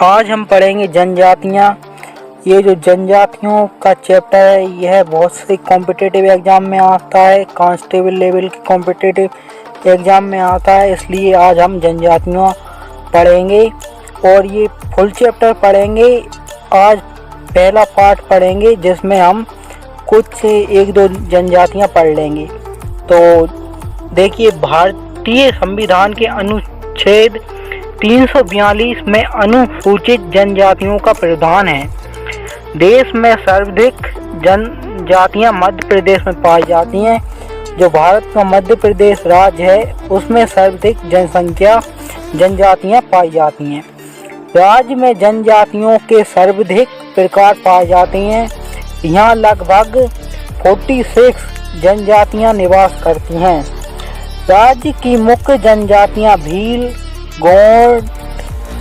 आज हम पढ़ेंगे जनजातियाँ। ये जो जनजातियों का चैप्टर है यह बहुत से कॉम्पिटिटिव एग्ज़ाम में आता है, कांस्टेबल लेवल के कॉम्पिटिटिव एग्ज़ाम में आता है, इसलिए आज हम जनजातियाँ पढ़ेंगे और ये फुल चैप्टर पढ़ेंगे। आज पहला पार्ट पढ़ेंगे जिसमें हम कुछ एक दो जनजातियाँ पढ़ लेंगे। तो देखिए, भारतीय संविधान के अनुच्छेद 342 में अनुसूचित जनजातियों का प्रावधान है। देश में सर्वाधिक जनजातियां मध्य प्रदेश में पाई जाती हैं। जो भारत का मध्य प्रदेश राज्य है उसमें सर्वाधिक जनसंख्या जनजातियां पाई जाती हैं। राज्य में जनजातियों के सर्वाधिक प्रकार पाए जाते हैं। यहाँ लगभग 46 जनजातियां निवास करती हैं। राज्य की मुख्य जनजातियां भील, गोंड,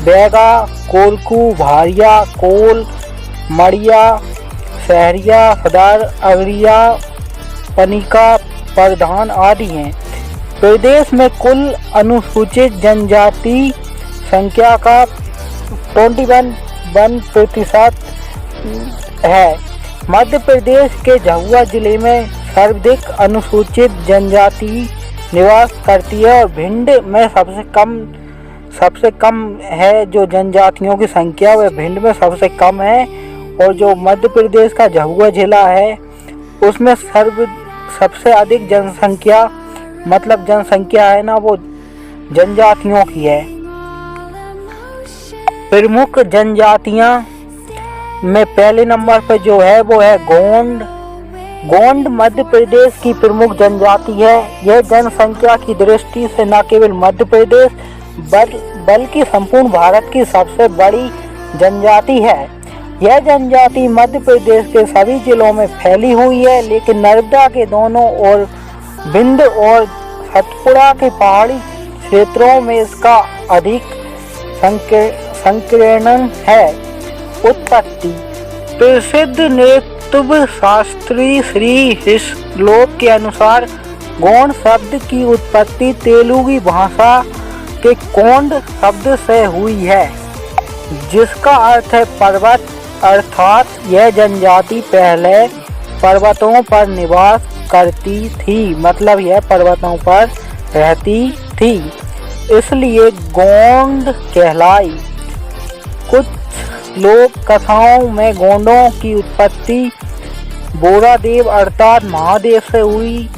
बैगा, कोलकू, भारिया, कोल, मड़िया, सहरिया, सदार, अगरिया, पनिका, प्रधान आदि हैं। प्रदेश में कुल अनुसूचित जनजाति संख्या का 21% है। मध्य प्रदेश के झाबुआ जिले में सर्वाधिक अनुसूचित जनजाति निवास करती है और भिंड में सबसे कम है। जो जनजातियों की संख्या वह भिंड में सबसे कम है और जो मध्य प्रदेश का झाबुआ जिला है उसमें सबसे अधिक जनसंख्या है ना, वो जनजातियों की है। प्रमुख जनजातियां में पहले नंबर पर जो है वो है गोंड। गोंड मध्य प्रदेश की प्रमुख जनजाति है। यह जनसंख्या की दृष्टि से न केवल मध्य प्रदेश बल्कि संपूर्ण भारत की सबसे बड़ी जनजाति है। यह जनजाति मध्य प्रदेश के सभी जिलों में फैली हुई है, लेकिन नर्मदा के दोनों ओर विंध्य और सतपुड़ा के पहाड़ी क्षेत्रों में इसका अधिक संकीर्ण है। उत्पत्ति। प्रसिद्ध नृत्य शास्त्री श्री हिस्लोप के अनुसार गोंड शब्द की उत्पत्ति तेलुगु भाषा के कोंड शब्द से हुई है, जिसका अर्थ है पर्वत। अर्थात यह जनजाति पहले पर्वतों पर निवास करती थी, मतलब यह पर्वतों पर रहती थी, इसलिए गोंड कहलाई। कुछ लोक कथाओं में गोंडों की उत्पत्ति बोरादेव अर्थात महादेव से हुई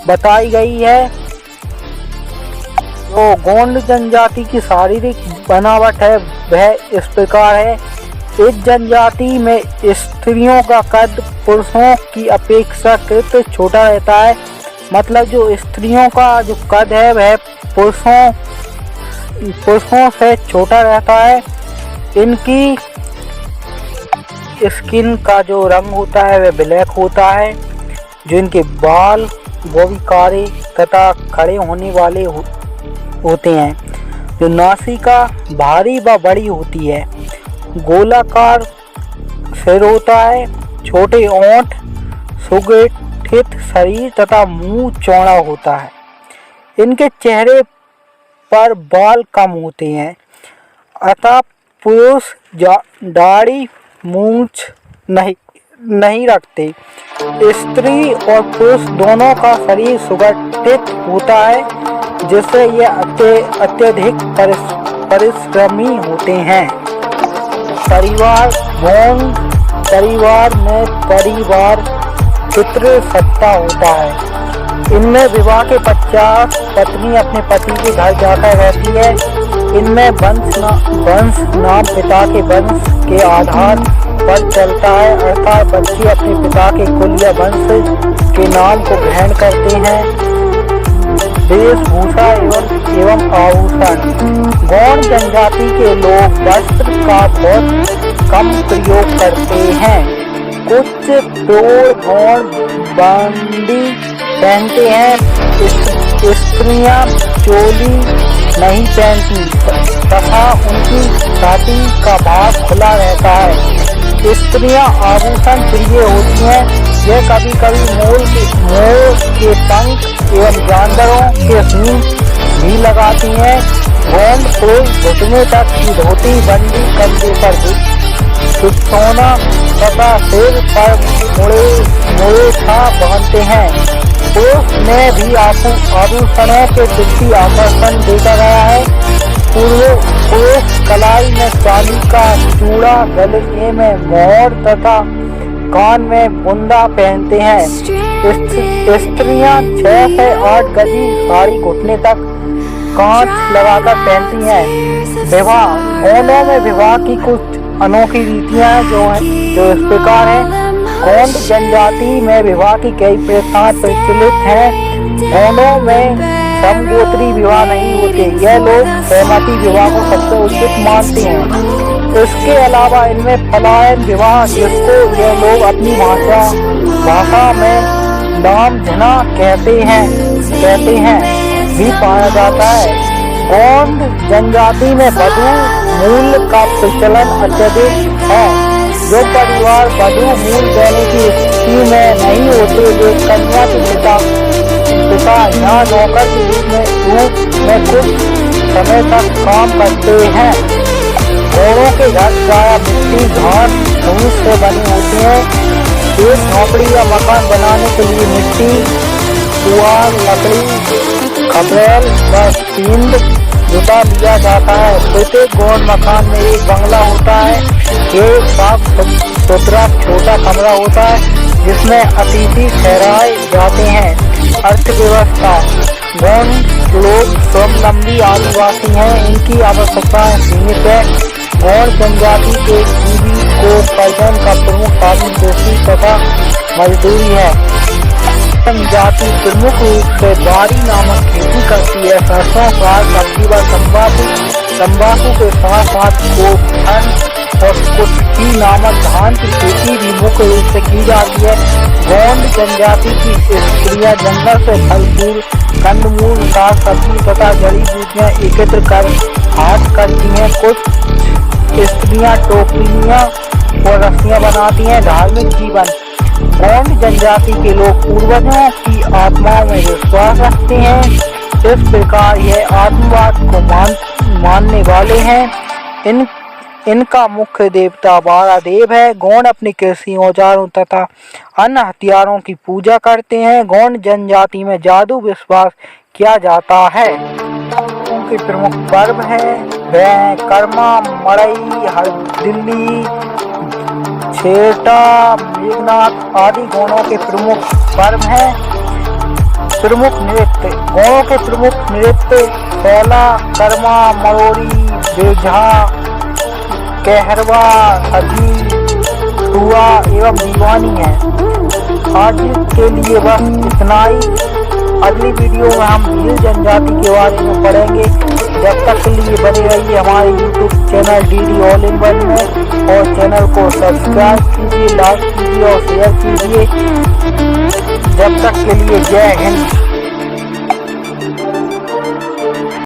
बताई गई है। तो गोंड जनजाति की शारीरिक बनावट है वह इस प्रकार है। इस जनजाति में स्त्रियों का कद पुरुषों की अपेक्षाकृत छोटा रहता है, मतलब जो स्त्रियों का जो कद है वह पुरुषों से छोटा रहता है। इनकी स्किन का जो रंग होता है वह ब्लैक होता है। जो इनके बाल वो भी काले तथा खड़े होने वाले होते हैं। जो नासिका भारी व बड़ी होती है। गोलाकार सिर होता है। छोटे ओंठ, सुगठित शरीर तथा मुंह चौड़ा होता है। इनके चेहरे पर बाल कम होते हैं, अतः पुरुष दाढ़ी मूंछ नहीं रखते। स्त्री और पुरुष दोनों का शरीर सुगठित होता है, जिससे ये अत्यधिक परिश्रमी होते हैं। परिवार। गोंड परिवार में परिवार पितृसत्ता होता है। इनमें विवाह के पश्चात पत्नी अपने पति के घर जाकर रहती है। इनमें वंश नाम पिता के वंश के आधार पर चलता है, अर्थात बच्चे अपने पिता के कुल या वंश के नाम को ग्रहण करते हैं। वेशभूषा एवं आभूषण। गोंड जनजाति के लोग वस्त्र का बहुत कम प्रयोग करते हैं। कुछ प्रौढ़ गोंड बंदी पहनते हैं। स्त्रियां चोली नहीं पहनती तथा उनकी छाती का भाग खुला रहता है। स्त्रियां आभूषण प्रिय होती हैं। यह कभी कभी मोर के पंख एवं जानवरों के सींग भी लगाती हैं। गोंड पुरुष घुटने तक की धोती बंदी कंधे पर सोना तथा सिर पर मुड़े था पहनते हैं। पुरुष में भी आभूषणों के प्रति आकर्षण देखा गया है। पुरुष कलाई में चांदी का चूड़ा, गले में मोहर तथा कान में बुंदा पहनते हैं। स्त्रियां 6 से 8 गज साड़ी घुटने तक कांच लगाकर पहनती हैं। विवाह गोंडों में विवाह की कुछ अनोखी रीतियां जो इस प्रकार हैं। गोंड जनजाति में विवाह की कई प्रथाएं प्रचलित हैं। गोंडों में समगोत्री विवाह नहीं होते। यह लोग सहमति विवाह को सबसे उचित मानते हैं। इसके अलावा इनमें पलायन विवाह, जिसको यह लोग अपनी भाषा में नामझना कहते हैं भी पाया जाता है। गोंड जनजाति में वधू मूल का प्रचलन अत्यधिक है। जो परिवार वधू मूल देने की स्थिति में नहीं होते, वे कन्या के पिता या नौकर के रूप में कुछ समय तक काम करते हैं। घोड़ों के घर प्रायः मिट्टी, घास, फूस से बने होते हैं। एक झोपड़ी या मकान बनाने के लिए मिट्टी, पुआल, लकड़ी, खपरेल व सींद जुटा लिया जाता है। प्रत्येक गोंड मकान में एक बंगला होता है। एक साफ सुथरा छोटा कमरा होता है जिसमें अतिथि ठहराए जाते हैं। अर्थव्यवस्था गोंड लोग स्वावलंबी आदिवासी हैं। इनकी आवश्यकताएं सीमित है। गोंड जनजाति के जीविकोपार्जन का प्रमुख साधन कृषि तथा मजदूरी है। जनजाति प्रमुख रूप से बाड़ी नामक खेती करती है। सरसों, साग, सब्जी व तंबाकू के साथ साथ गोफन और कुटकी नामक धान की खेती भी मुख्य रूप से की जाती है। गोंड जनजाति की स्त्रियां जंगल से फल-फूल, कंदमूल, साग सब्जी तथा जड़ी बूटियां एकत्र कर हाथ करती हैं। कुछ स्त्रियां टोकरियां और रस्सियां बनाती हैं। धार्मिक जीवन गोंड जनजाति के लोग पूर्वजों की आत्माओं में विश्वास रखते हैं। इस प्रकार यह आत्मवाद को मानने वाले हैं। इनका मुख्य देवता बारादेव है। गोंड अपने कृषि औजारों तथा अन्य हथियारों की पूजा करते हैं। गोंड जनजाति में जादू विश्वास किया जाता है। उनके प्रमुख पर्व है वह कर्मा, मड़ई, हरदिल्ली, छेटा, मेघनाथ आदि गोंडों के प्रमुख पर्व हैं। प्रमुख नृत्य गोंडों के प्रमुख नृत्य पहला, कर्मा, मरोरी, बेझा, कहरवा, सजी, टुआ एवं दीवानी है। आज के लिए बस इतना ही। अगली वीडियो में हम भील जनजाति के बारे में पढ़ेंगे। जब तक के लिए बने रहिए हमारे YouTube channel DD all in one में और चैनल को सब्सक्राइब कीजिए, लाइक कीजिए और शेयर कीजिए। जब तक के लिए जय हिंद।